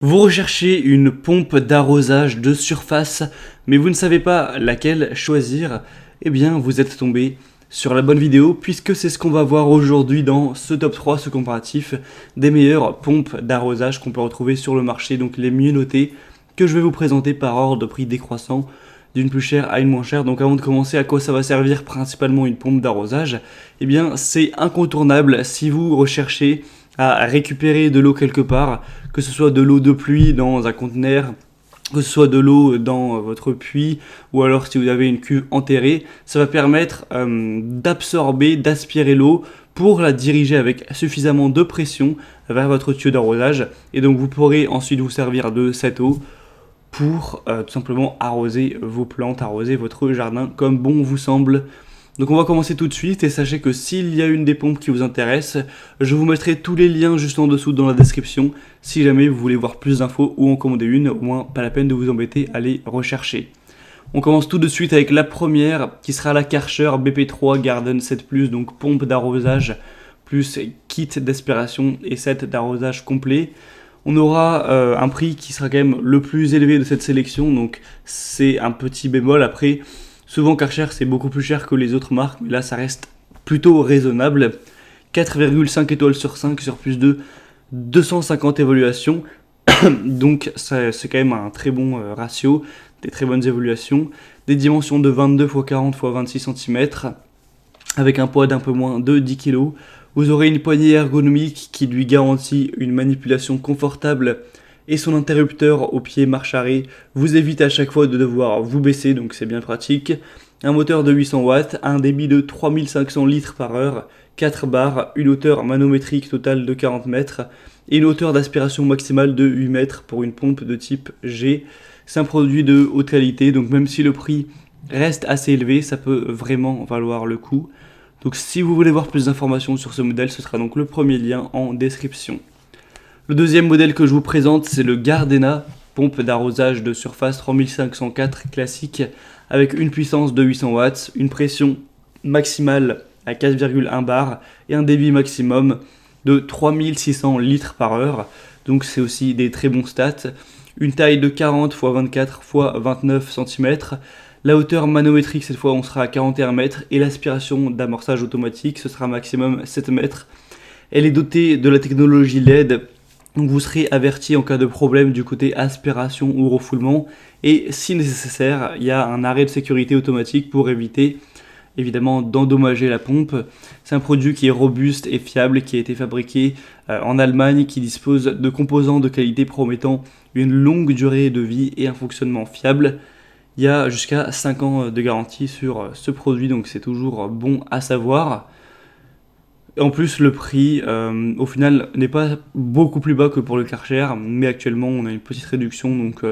Vous recherchez une pompe d'arrosage de surface, mais vous ne savez pas laquelle choisir. Eh bien, vous êtes tombé sur la bonne vidéo, puisque c'est ce qu'on va voir aujourd'hui dans ce top 3, ce comparatif des meilleures pompes d'arrosage qu'on peut retrouver sur le marché, donc les mieux notées, que je vais vous présenter par ordre de prix décroissant, d'une plus chère à une moins chère. Donc avant de commencer, à quoi ça va servir principalement une pompe d'arrosage? Eh bien, c'est incontournable si vous recherchez à récupérer de l'eau quelque part, que ce soit de l'eau de pluie dans un conteneur, que ce soit de l'eau dans votre puits, ou alors si vous avez une cuve enterrée, ça va permettre d'absorber, d'aspirer l'eau pour la diriger avec suffisamment de pression vers votre tuyau d'arrosage. Et donc vous pourrez ensuite vous servir de cette eau pour tout simplement arroser vos plantes, arroser votre jardin comme bon vous semble. Donc on va commencer tout de suite et sachez que s'il y a une des pompes qui vous intéresse, je vous mettrai tous les liens juste en dessous dans la description si jamais vous voulez voir plus d'infos ou en commander une, au moins pas la peine de vous embêter à les rechercher. On commence tout de suite avec la première qui sera la Karcher BP3 Garden 7+, donc pompe d'arrosage plus kit d'aspiration et set d'arrosage complet. On aura un prix qui sera quand même le plus élevé de cette sélection, donc c'est un petit bémol. Après, souvent Karcher c'est beaucoup plus cher que les autres marques, mais là ça reste plutôt raisonnable. 4,5 étoiles sur 5 sur plus de 250 évaluations, donc c'est quand même un très bon ratio, des très bonnes évaluations. Des dimensions de 22 x 40 x 26 cm, avec un poids d'un peu moins de 10 kg. Vous aurez une poignée ergonomique qui lui garantit une manipulation confortable et son interrupteur au pied marche arrêt vous évite à chaque fois de devoir vous baisser, donc c'est bien pratique. Un moteur de 800 watts, un débit de 3500 litres par heure, 4 barres, une hauteur manométrique totale de 40 mètres et une hauteur d'aspiration maximale de 8 mètres pour une pompe de type G. C'est un produit de haute qualité, donc même si le prix reste assez élevé, ça peut vraiment valoir le coup. Donc si vous voulez voir plus d'informations sur ce modèle, ce sera donc le premier lien en description. Le deuxième modèle que je vous présente, c'est le Gardena, pompe d'arrosage de surface 3504 classique, avec une puissance de 800 watts, une pression maximale à 4,1 bar et un débit maximum de 3600 litres par heure. Donc c'est aussi des très bons stats. Une taille de 40 x 24 x 29 cm. La hauteur manométrique, cette fois, on sera à 41 mètres et l'aspiration d'amorçage automatique, ce sera maximum 7 mètres. Elle est dotée de la technologie LED, donc vous serez averti en cas de problème du côté aspiration ou refoulement. Et si nécessaire, il y a un arrêt de sécurité automatique pour éviter évidemment d'endommager la pompe. C'est un produit qui est robuste et fiable, qui a été fabriqué en Allemagne, qui dispose de composants de qualité promettant une longue durée de vie et un fonctionnement fiable. Il y a jusqu'à 5 ans de garantie sur ce produit, donc c'est toujours bon à savoir. En plus, le prix, au final, n'est pas beaucoup plus bas que pour le Karcher, mais actuellement, on a une petite réduction, donc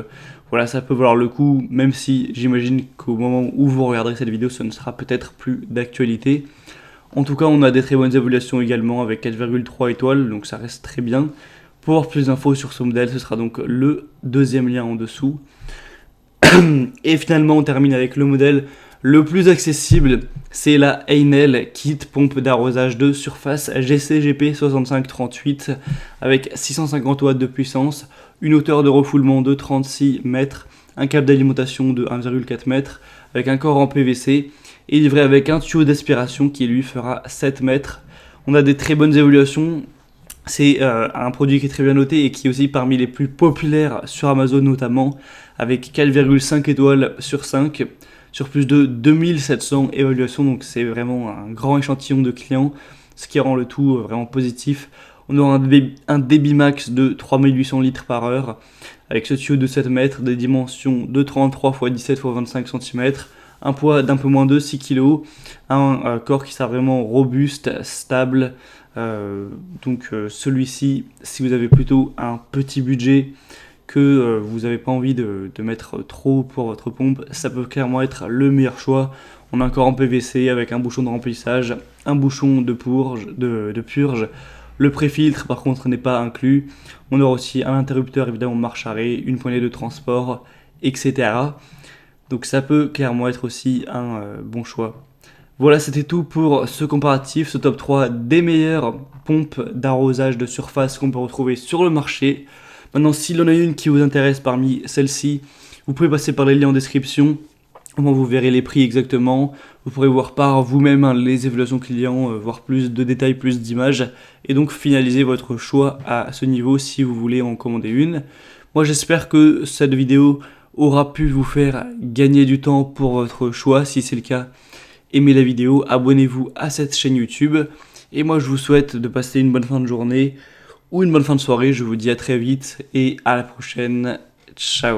voilà, ça peut valoir le coup, même si j'imagine qu'au moment où vous regarderez cette vidéo, ce ne sera peut-être plus d'actualité. En tout cas, on a des très bonnes évaluations également, avec 4,3 étoiles, donc ça reste très bien. Pour avoir plus d'infos sur ce modèle, ce sera donc le deuxième lien en dessous. Et finalement, on termine avec le modèle le plus accessible, c'est la Heinel Kit pompe d'arrosage de surface GCGP 6538 avec 650 watts de puissance, une hauteur de refoulement de 36 mètres, un câble d'alimentation de 1,4 mètres avec un corps en PVC et livré avec un tuyau d'aspiration qui lui fera 7 mètres. On a des très bonnes évaluations. C'est un produit qui est très bien noté et qui est aussi parmi les plus populaires sur Amazon notamment, avec 4,5 étoiles sur 5, sur plus de 2700 évaluations, donc c'est vraiment un grand échantillon de clients, ce qui rend le tout vraiment positif. On aura un débit max de 3800 litres par heure, avec ce tuyau de 7 mètres, des dimensions de 33 x 17 x 25 cm, un poids d'un peu moins de 6 kg, un corps qui sera vraiment robuste, stable. Donc celui-ci, si vous avez plutôt un petit budget, que vous n'avez pas envie de mettre trop pour votre pompe, ça peut clairement être le meilleur choix. On a un corps en PVC avec un bouchon de remplissage, un bouchon de purge. Le pré-filtre par contre n'est pas inclus. On aura aussi un interrupteur évidemment marche arrêt, une poignée de transport, etc. Donc ça peut clairement être aussi un bon choix. Voilà, c'était tout pour ce comparatif, ce top 3 des meilleures pompes d'arrosage de surface qu'on peut retrouver sur le marché. Maintenant, s'il y en a une qui vous intéresse parmi celles-ci, vous pouvez passer par les liens en description. Vous verrez les prix exactement. Vous pourrez voir par vous-même les évaluations clients, voir plus de détails, plus d'images. Et donc finaliser votre choix à ce niveau si vous voulez en commander une. Moi, j'espère que cette vidéo aura pu vous faire gagner du temps pour votre choix. Si c'est le cas, aimez la vidéo, abonnez-vous à cette chaîne YouTube. Et moi, je vous souhaite de passer une bonne fin de journée ou une bonne fin de soirée. Je vous dis à très vite et à la prochaine. Ciao.